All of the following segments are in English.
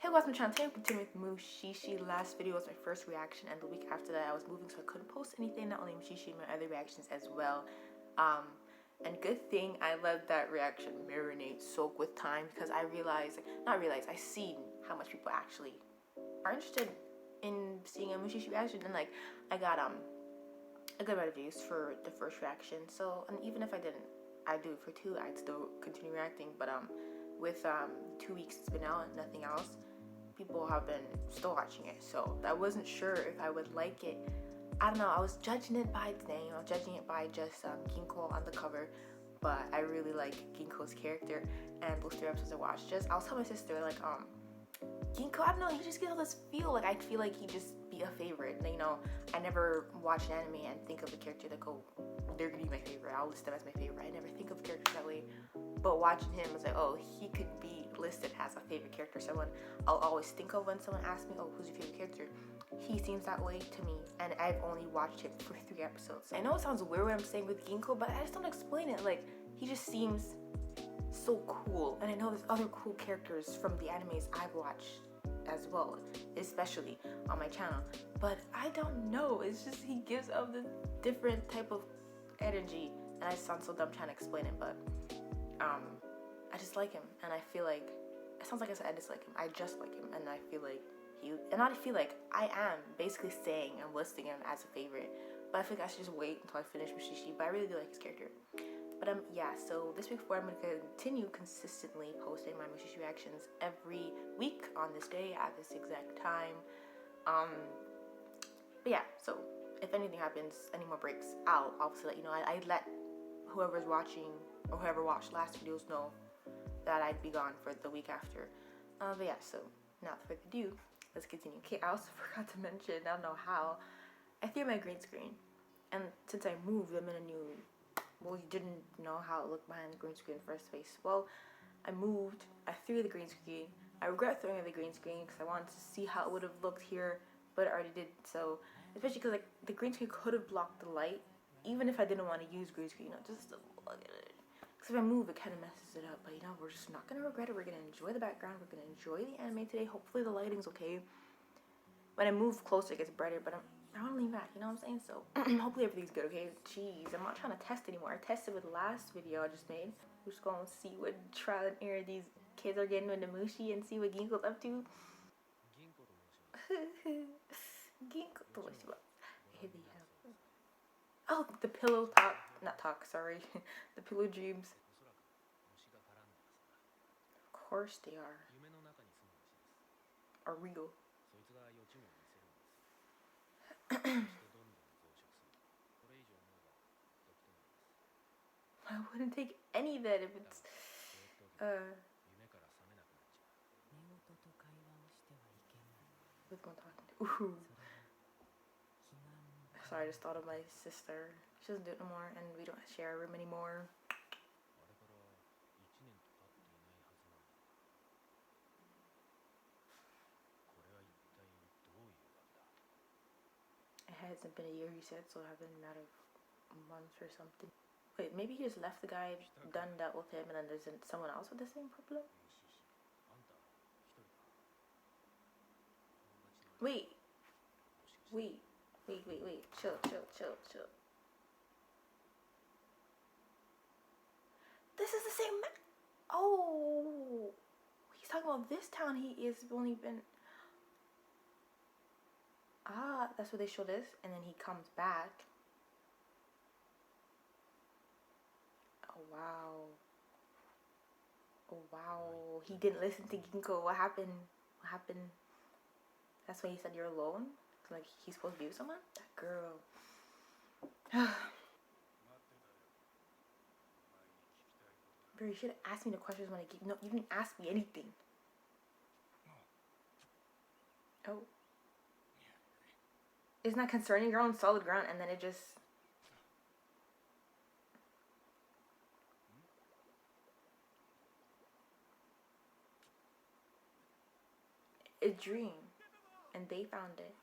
Hey guys, I'm trying to continue with Mushishi. Last video was my first reaction, and the week after that I was moving, so I couldn't post anything. Not only Mushishi, my other reactions as well. And good thing I let that reaction marinate, soak with time, because I realized, I seen how much people actually are interested in seeing a Mushishi reaction, and like I got a good amount of views for the first reaction. So, and even if I do it for two, I'd still continue reacting. But with 2 weeks it's been out and nothing else, people have been still watching it. So I wasn't sure if I would like it. I don't know. I was judging it by its name. I was judging it by just Ginko on the cover. But I really like Ginko's character, and those 3 episodes I watched. I was telling my sister like Ginko, I don't know, he just gives all this feel like I feel like he'd just be a favorite. You know, I never watch an anime and think of a character that they're gonna be my favorite. I'll list them as my favorite. I never think of characters that way. But watching him, it's like, oh, he could be listed as a favorite character. Someone I'll always think of when someone asks me, oh, who's your favorite character? He seems that way to me, and I've only watched him for 3 episodes. I know it sounds weird what I'm saying with Ginko, but I just don't explain it. Like, he just seems so cool, and I know there's other cool characters from the animes I've watched as well, especially on my channel, but I don't know, it's just he gives off this different type of energy, and I sound so dumb trying to explain it, but I just like him, and I feel like it sounds like I said I dislike him. I just like him, and I feel like I am basically saying I'm listing him as a favorite, but I feel like I should just wait until I finish Mushishi. But I really do like his character. But yeah, so this week forward, I'm going to continue consistently posting my Mushishi reactions every week on this day at this exact time. But yeah, so if anything happens, any more breaks, I'll obviously let you know. I let whoever's watching or whoever watched last videos know that I'd be gone for the week after. But yeah, so not further ado, let's continue. Okay, I also forgot to mention, I don't know how, I threw my green screen, and since I moved, I'm in a new. Well, you didn't know how it looked behind the green screen in the first place. Well, I moved, I threw the green screen. I regret throwing the green screen because I wanted to see how it would have looked here, but it already did. So, especially because like the green screen could have blocked the light, even if I didn't want to use green screen, just to look at it. Because if I move, it kind of messes it up. But you know, we're just not gonna regret it. We're gonna enjoy the background. We're gonna enjoy the anime today. Hopefully the lighting's okay. When I move closer, it gets brighter, but I don't want to lean back, you know what I'm saying? So hopefully everything's good, okay? Jeez, I'm not trying to test anymore. I tested with the last video I just made. We're just going to see what trial and error these kids are getting with the Mushi and see what Ginko's up to. Ginko to oh, the pillow talk, not talk, sorry. The pillow dreams. Of course they are real. I wouldn't take any of that if it's with one talking to. Ooh. Sorry, I just thought of my sister. She doesn't do it no more, and we don't share a room anymore. It hasn't been a year, he said, so I've been out of months or something. Wait, maybe he just left the guy, done that with him, and then there's someone else with the same problem? Wait. Chill. This is the same man. Oh, he's talking about this town. He is only been. Ah, that's what they show this, and then he comes back. Oh wow. He didn't listen to Ginko. What happened? That's why he said you're alone. Like he's supposed to be with someone. That girl. Bro, you should have asked me the questions when I gave. No, you didn't ask me anything. Oh. It's not concerning. You're on solid ground, and then it just. A dream, and they found it.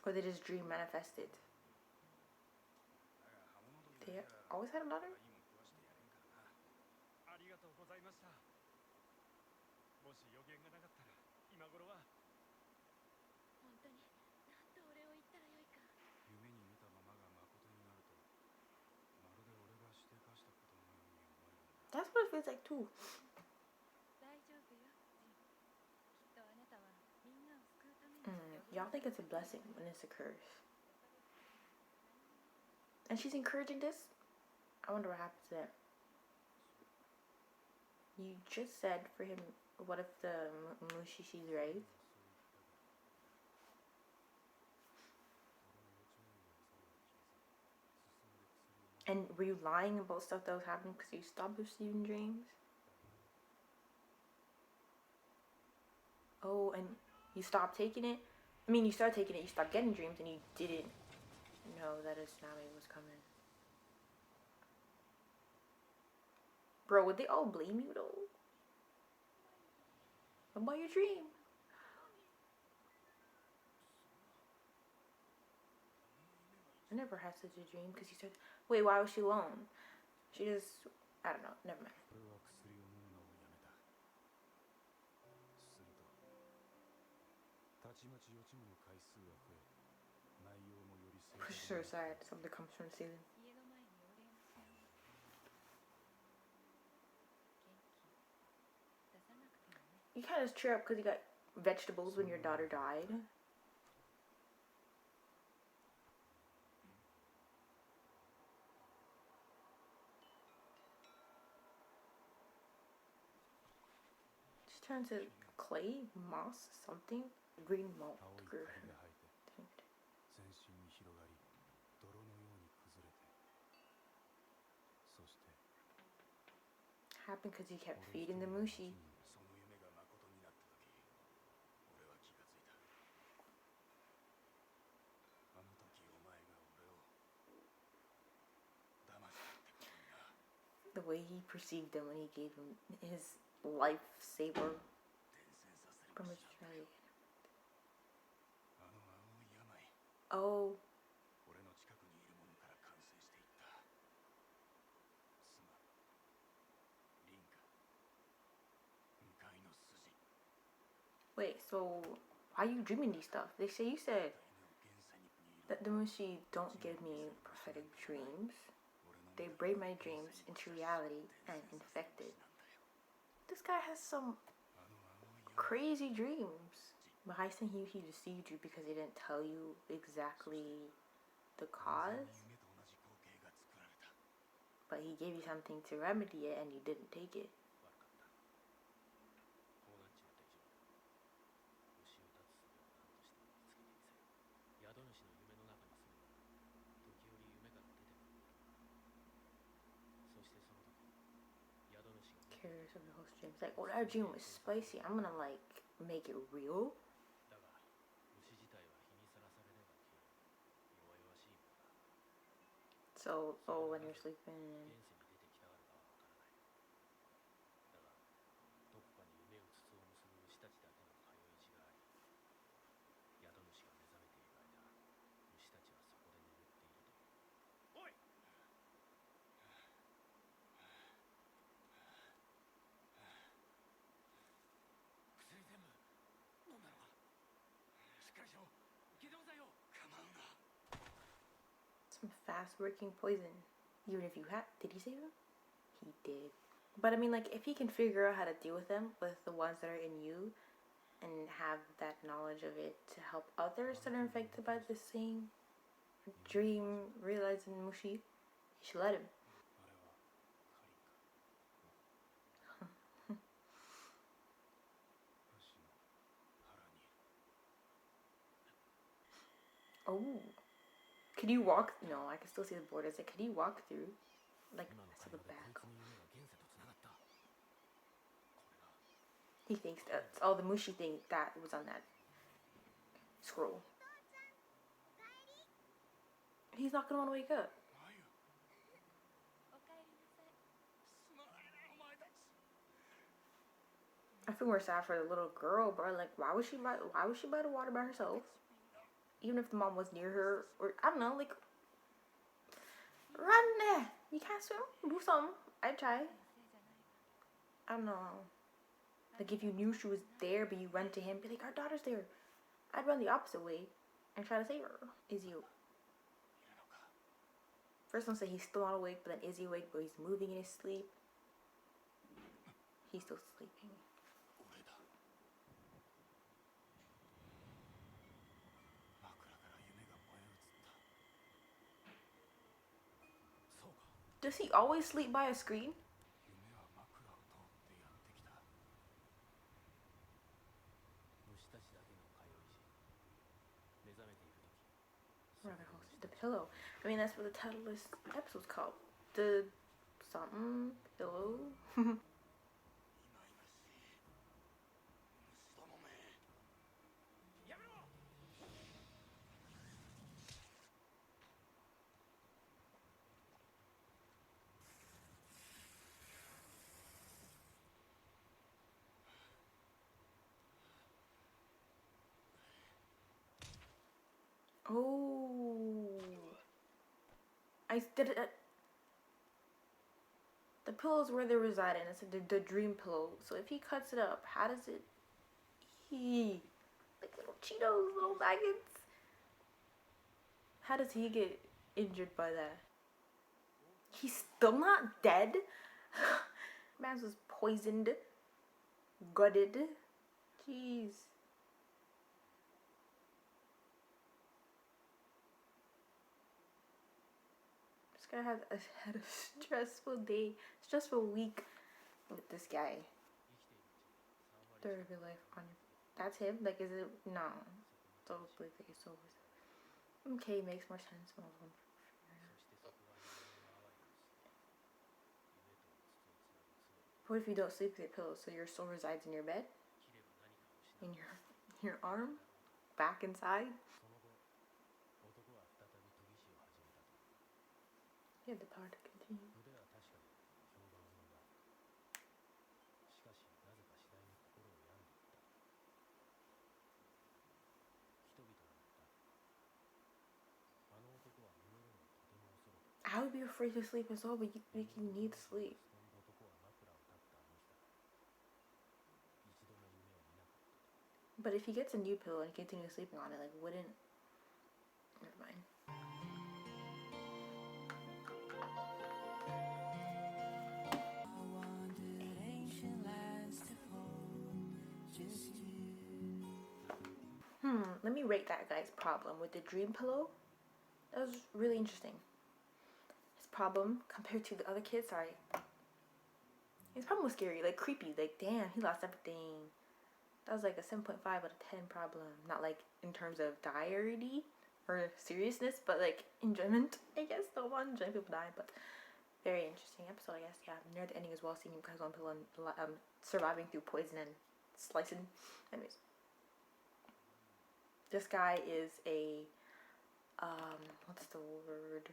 Or they just dream manifested. They always had a daughter? That's what it feels like too. Y'all think it's a blessing when it's a curse. And she's encouraging this? I wonder what happens there. You just said for him, what if the Mushishi's right? And were you lying about stuff that was happening because you stopped receiving dreams? Oh, and you stopped taking it? I mean, you started taking it, you stopped getting dreams, and you didn't know that a tsunami was coming. Bro, would they all blame you though? About your dream? I never had such a dream because you said, wait, why was she alone? She just, I don't know, never mind. It's so sad. Something comes from the ceiling. You kind of cheer up because you got vegetables when your daughter died. She turns to clay, moss, something. Green malt. Happened because you kept feeding the Mushi. The way he perceived him when he gave him his lifesaver from his dragon. Oh. Wait, so why are you dreaming these stuff? You said that the Mushi don't give me prophetic dreams. They braid my dreams into reality and infect it. This guy has some crazy dreams. But I think he deceived you because he didn't tell you exactly the cause. But he gave you something to remedy it and you didn't take it. Curious of the host dreams. Like, well, our dream was spicy. I'm gonna like make it real. So, oh, when you're sleeping. Some fast-working poison. Even if you had, did he save him? He did. But I mean, like, if he can figure out how to deal with them, with the ones that are in you, and have that knowledge of it to help others that are infected by the same dream realizing Mushi, you should let him. Oh. Could you walk? No, I can still see the borders. Like, could you walk through? Like, to the back. He thinks that's all the Mushi thing that was on that scroll. He's not gonna want to wake up. I feel more sad for the little girl, bro. Like, why was she by the water by herself? Even if the mom was near her, or I don't know, like, run there. You can't swim. Do something. I'd try. I don't know. Like if you knew she was there, but you run to him, be like, our daughter's there. I'd run the opposite way and try to save her. Is he? First one said he's still not awake, but then is he awake? But he's moving in his sleep. He's still sleeping. Does he always sleep by a screen? The pillow. I mean, that's what the title of this episode's called. The something pillow. Oh, I did it. The pillow is where they reside in. It's the dream pillow. So if he cuts it up, how does it? Like little Cheetos, little maggots. How does he get injured by that? He's still not dead. Man was poisoned, gutted. Jeez. This guy had a stressful day, stressful week with this guy. Third of your life on your. That's him? Like, is it? No. Don't believe that it's always. Okay, makes more sense. What if you don't sleep with your pillow, so your soul resides in your bed? In your arm? Back inside? You have the power to continue. I would be afraid to sleep as well, but you need sleep. But if he gets a new pillow and continues sleeping on it, like, wouldn't... Never mind. Let me rate that guy's problem with the dream pillow. That was really interesting. His problem compared to the other kids, sorry. His problem was scary, like creepy, like damn, he lost everything. That was like a 7.5 out of 10 problem. Not like in terms of direty or seriousness, but like enjoyment, I guess. Don't want to enjoy people dying, but very interesting episode, I guess. Yeah, near the ending as well, seeing him guys on pillow and surviving through poison and slicing. Anyways. This guy is a what's the word?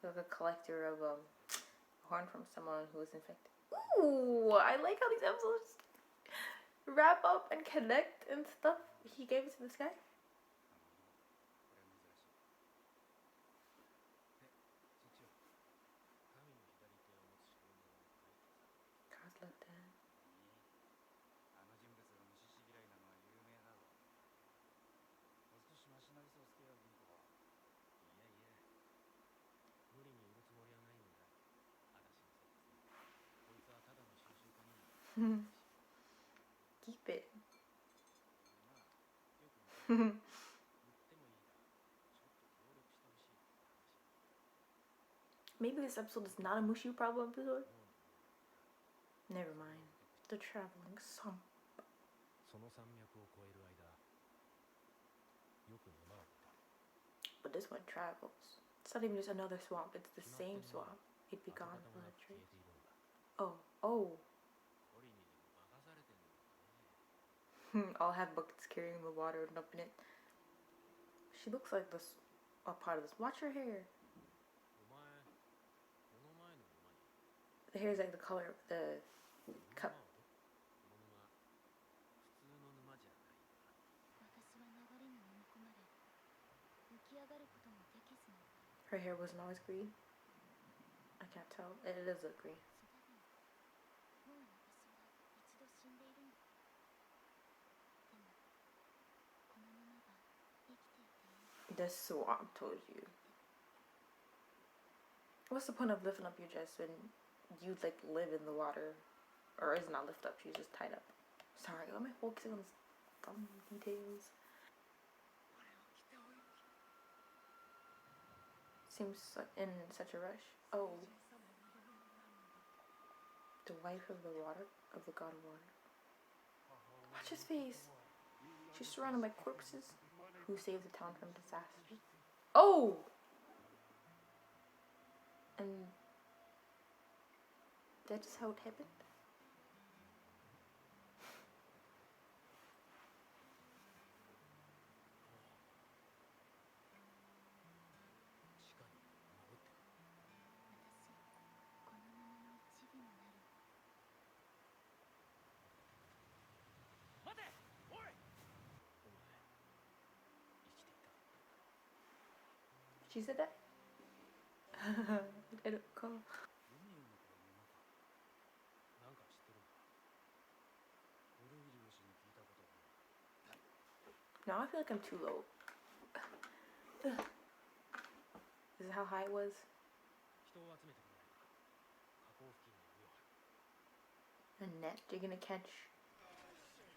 Like a collector of horn from someone who is infected. Ooh, I like how these episodes wrap up and connect and stuff. He gave it to this guy. God's love that. Keep it. Maybe this episode is not a Mushi problem episode. Never mind. The traveling swamp. But this one travels. It's not even just another swamp. It's the same swamp. It'd be gone for the trees. Oh. I'll have buckets carrying the water and dumping it. She looks like this. A part of this. Watch her hair. The hair is like the color of the cup. Her hair wasn't always green. I can't tell. It does look green. The swamp told you. What's the point of lifting up your dress when you like live in the water? Or is not lift up, she's just tied up. Sorry, why am I focusing on these dumb details? Seems in such a rush. Oh. The wife of the water, of the god of water. Watch his face. She's surrounded by corpses. Who saved the town from disaster? Oh! And that's how it happened? She said that? I don't call. Now I feel like I'm too low. This is how high it was. A net? You're gonna catch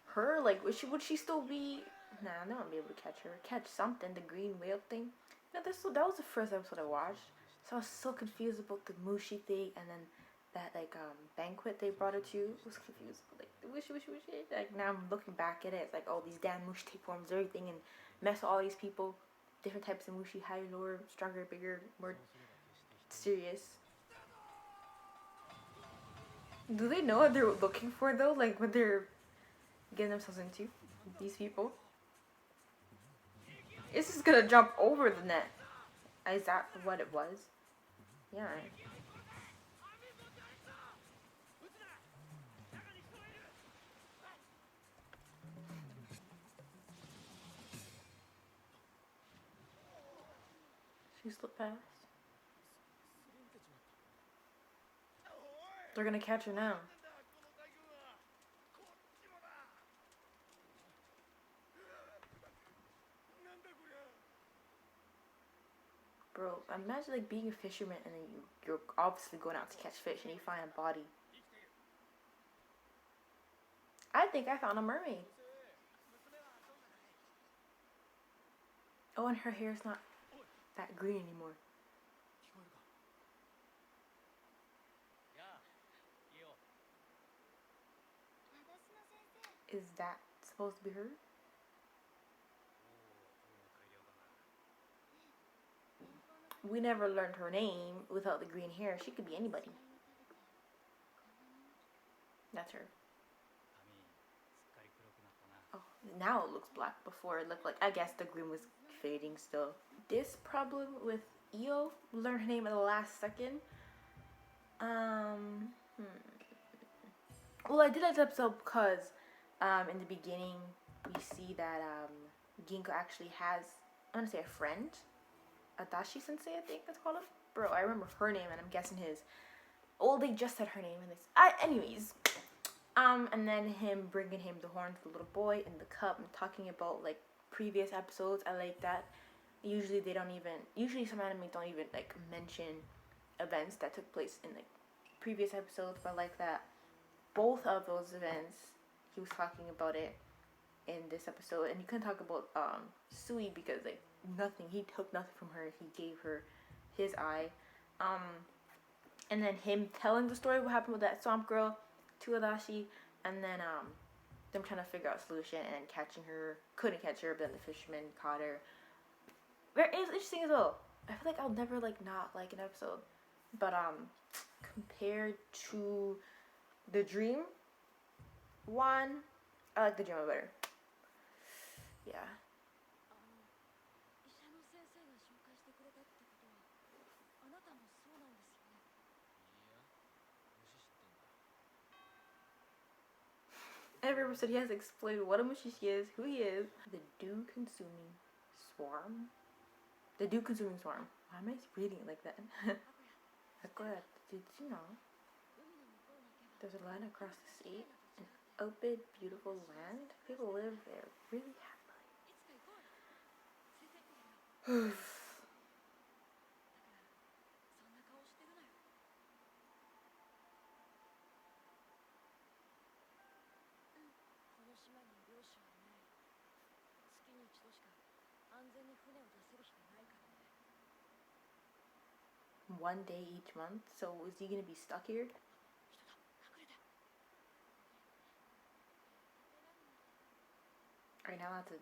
her? Like, would she still be? Nah, I won't be able to catch her. Catch something, the green whale thing. No, that was the first episode I watched. So I was so confused about the Mushi thing, and then that like banquet they brought her to. I was confused. Like Mushi. Like now I'm looking back at it, it's like all these damn Mushi tapeworms, everything, and mess with all these people. Different types of Mushi, higher, lower, stronger, bigger, more serious. Do they know what they're looking for though? Like what they're getting themselves into? These people. It's just gonna jump over the net. Is that what it was? Yeah. She slipped past. They're gonna catch her now. Bro, imagine like being a fisherman and then you're obviously going out to catch fish and you find a body. I think I found a mermaid. Oh, and her hair's not that green anymore. Is that supposed to be her? We never learned her name without the green hair. She could be anybody. That's her. Oh, now it looks black. Before it looked like, I guess the green was fading still. This problem with Io, learned her name at the last second. Well, I did this episode because in the beginning we see that Ginko actually has, I want to say, a friend. Adachi Sensei, I think that's called him. Bro, I remember her name and I'm guessing his. Oh, they just said her name in this. Anyways, and then him bringing him the horn to the little boy in the cup and talking about like previous episodes. I like that. Usually they don't even. Usually some anime don't even like mention events that took place in like previous episodes, but like that. Both of those events, he was talking about it in this episode, and he couldn't talk about Sui because like nothing. He took nothing from her. He gave her his eye, and then him telling the story of what happened with that swamp girl to Adachi, and then them trying to figure out a solution and catching her. Couldn't catch her, but then the fisherman caught her. Very interesting as well. I feel like I'll never like not like an episode, but compared to the dream one, I like the dream one better. Yeah. Every episode he has to explain what a Mushishi is, who he is. The dew-consuming swarm? The dew-consuming swarm. Why am I reading it like that? Sakura, did you know? There's a land across the sea. An open, beautiful land. People live there really happily. One day each month? So is he gonna be stuck here? Are you not allowed to...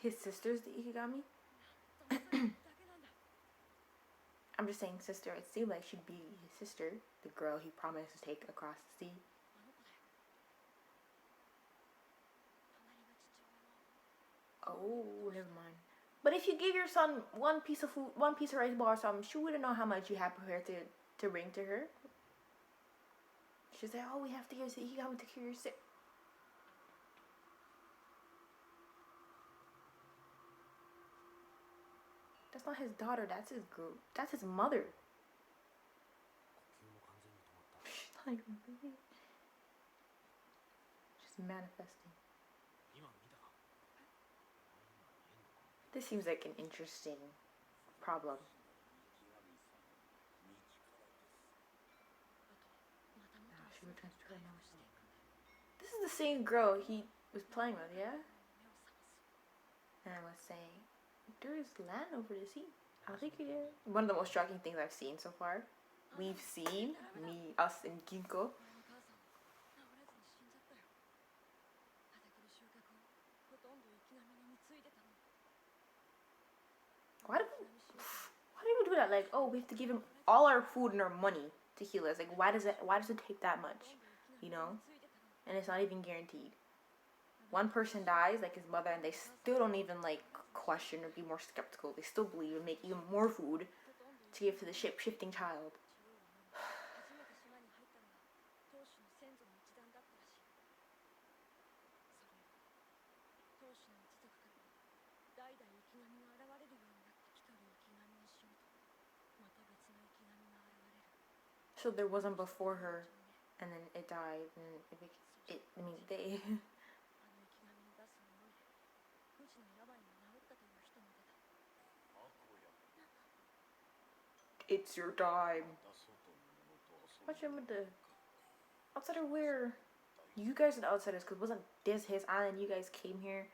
His sister's the Ikigami? I'm just saying sister. It seemed like she'd be his sister, the girl he promised to take across the sea. Oh, never mind. But if you give your son one piece of food, one piece of rice ball or something, she wouldn't know how much you have prepared to bring to her. She's like, oh, we have to give it. He got to cure your sick. That's not his daughter. That's his girl. That's his mother. She's like, really? Just manifesting. This seems like an interesting problem. This is the same girl he was playing with, yeah? And I was saying, there is land over the sea. I think it is. One of the most shocking things I've seen so far. We've seen, us and Ginko. Why do people do that? Like, oh, we have to give him all our food and our money to heal us. Like, why does it take that much? You know? And it's not even guaranteed. One person dies, like his mother, and they still don't even like question or be more skeptical. They still believe and make even more food to give to the shifting child. So there wasn't before her, and then it died, and I mean, they... It's your time. Watch him with the outsider where? You guys are the outsiders, because wasn't this his island? You guys came here.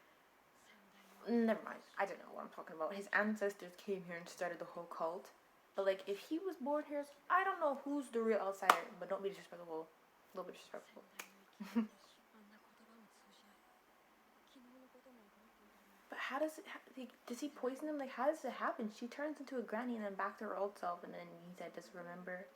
Never mind. I don't know what I'm talking about. His ancestors came here and started the whole cult. But like, if he was born here, I don't know who's the real outsider. But don't be disrespectful. A little bit disrespectful. But how does it? Does he poison him? Like, how does it happen? She turns into a granny and then back to her old self, and then he said, "Just remember."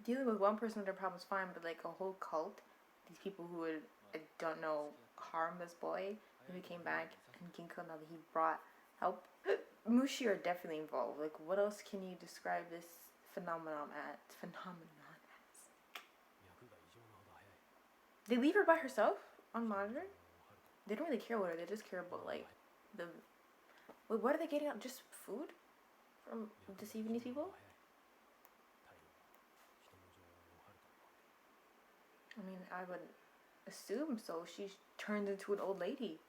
Dealing with one person with their problems fine, but like a whole cult, these people who would, I don't know, harm this boy, and he came back, and Ginko, now that he brought help, Mushi are definitely involved. Like, what else can you describe this phenomenon as? They leave her by herself on monitor? They don't really care about her, they just care about like the... Wait, what are they getting out? Just food? From deceiving these people? I mean, I would assume so. She turned into an old lady.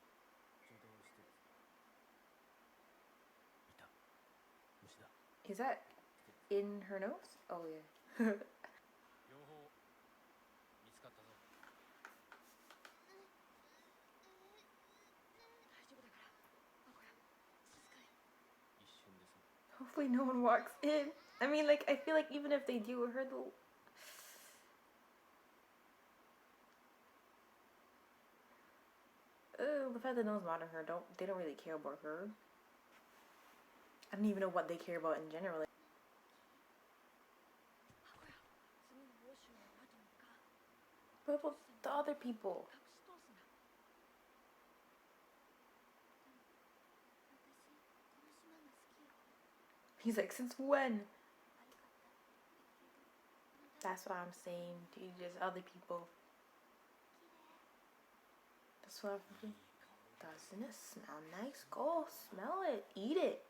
Is that in her nose? Oh yeah. Hopefully no one walks in. I mean, like, I feel like even if they do with her, they'll... The fact that no one's monitoring her, they don't really care about her. I don't even know what they care about in general. What about the other people? He's like, since when? That's what I'm saying, dude. There's other people. That's what I'm thinking. Doesn't it smell nice? Go smell it. Eat it.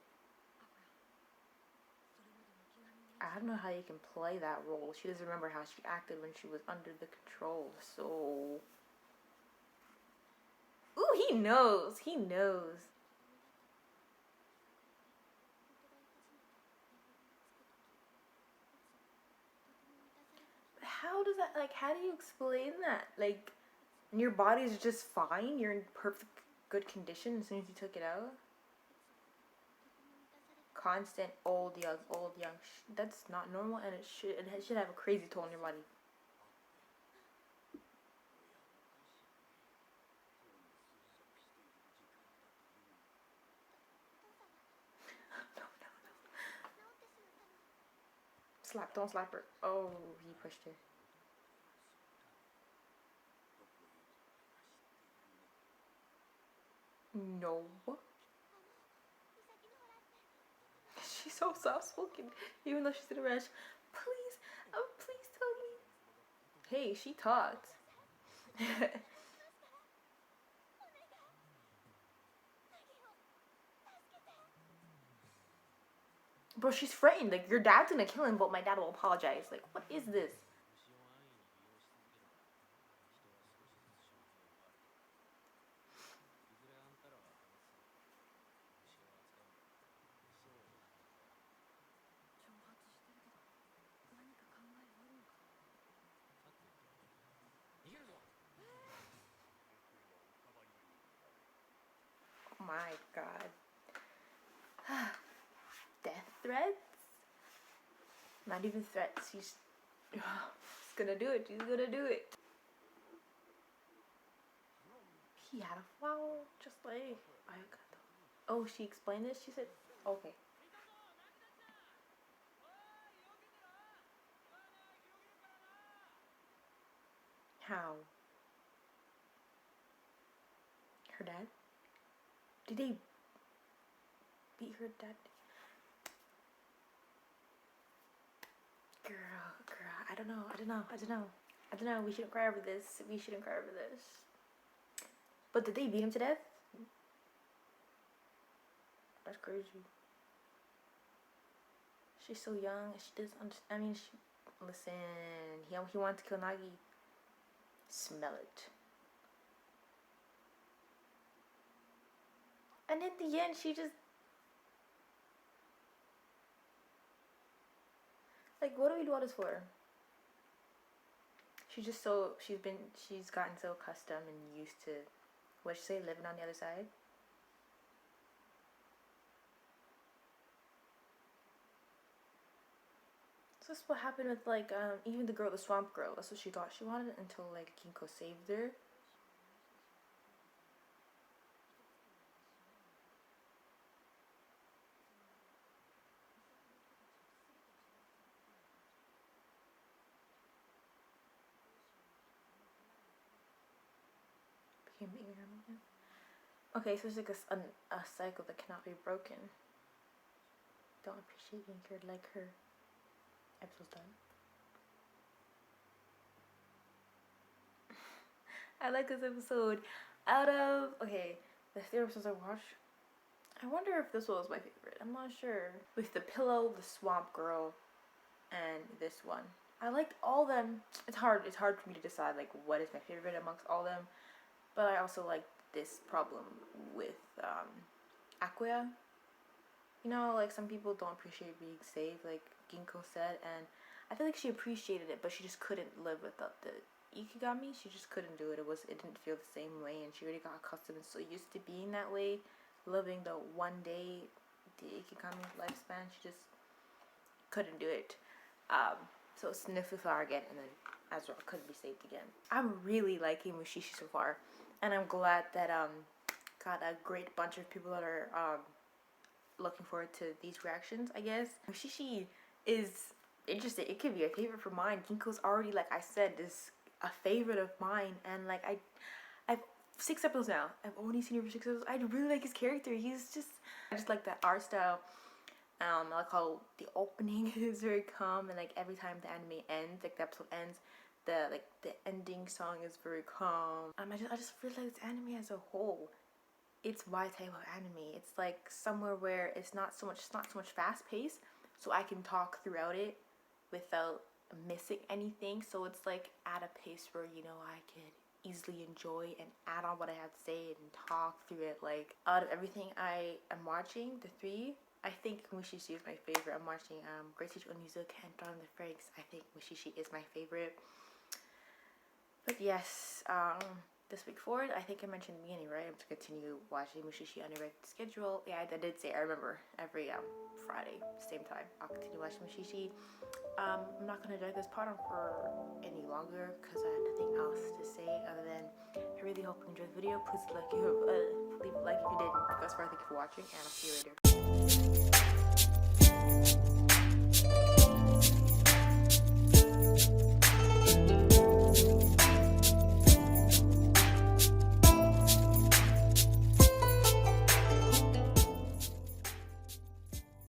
I don't know how you can play that role. She doesn't remember how she acted when she was under the control. So... Ooh, he knows. He knows. How does that, like, how do you explain that? Like, your body's just fine? You're in perfect good condition as soon as you took it out? Constant old, young, old, young. That's not normal, and it should have a crazy toll on your body. No, no, no. Slap, don't slap her. Oh, he pushed her. No. She's so soft spoken, even though she's in a rush. Please, please tell me. Hey, she talked. Bro, she's frightened. Like, your dad's gonna kill him, but my dad will apologize. Like, what is this? Oh my god. Death threats? Not even threats. She's gonna do it. She's gonna do it. He had a flower, just like I got. Oh, she explained this. She said, "Okay." How? Her dad? Did they beat her dad? Girl, I don't know. We shouldn't cry over this. We shouldn't cry over this. But did they beat him to death? That's crazy. She's so young. She doesn't understand. I mean, listen. He wants to kill Nagi. Smell it. And in the end, she just... Like, what do we do all this for? She's gotten so accustomed and used to, what'd she say, living on the other side? So that's what happened with, like, even the girl, the swamp girl. That's what she thought she wanted until, like, Ginko saved her. Became ignorant. Okay, so it's like a cycle that cannot be broken. Don't appreciate being cured like her. Episode's done. I like this episode. Okay, the 3 episodes I watched, I wonder if this one was my favorite. I'm not sure. With the pillow, the swamp girl, and this one. I liked all of them. It's hard for me to decide like what is my favorite amongst all of them. But I also like this problem with Aquia. You know, like some people don't appreciate being saved, like Ginko said, and I feel like she appreciated it, but she just couldn't live without the Ikigami. She just couldn't do it. It didn't feel the same way, and she already got accustomed and so used to being that way, living the one day, the Ikigami lifespan. She just couldn't do it. So sniff the flower again, and then Azrael couldn't be saved again. I'm really liking Mushishi so far, and I'm glad that got a great bunch of people that are looking forward to these reactions, I guess. Mushishi is interesting. It could be a favorite for mine. Ginko's already, like I said, is a favorite of mine, and like I've 6 episodes now. I've only seen him for 6 episodes. I really like his character. I just like that art style. I like how the opening is very calm, and like every time the anime ends, like the episode ends, the ending song is very calm. I just feel like this anime as a whole, it's my type of anime. It's like somewhere where it's not so much fast paced, so I can talk throughout it without missing anything. So it's like at a pace where, you know, I could easily enjoy and add on what I have to say and talk through it. Like out of everything I am watching, the three, I think Mushishi is my favorite. I'm watching Great Teacher Onizuka and Dawn of the Franks. I think Mushishi is my favorite. But yes, this week forward, I think I mentioned in the beginning, right? I'm to continue watching Mushishi on a regular schedule. Yeah, I did say, I remember every Friday, same time, I'll continue watching Mushishi. I'm not gonna drag this part on for any longer because I have nothing else to say other than I really hope you enjoyed the video. Please leave a like if you did. Thus far, thank you for watching, and I'll see you later.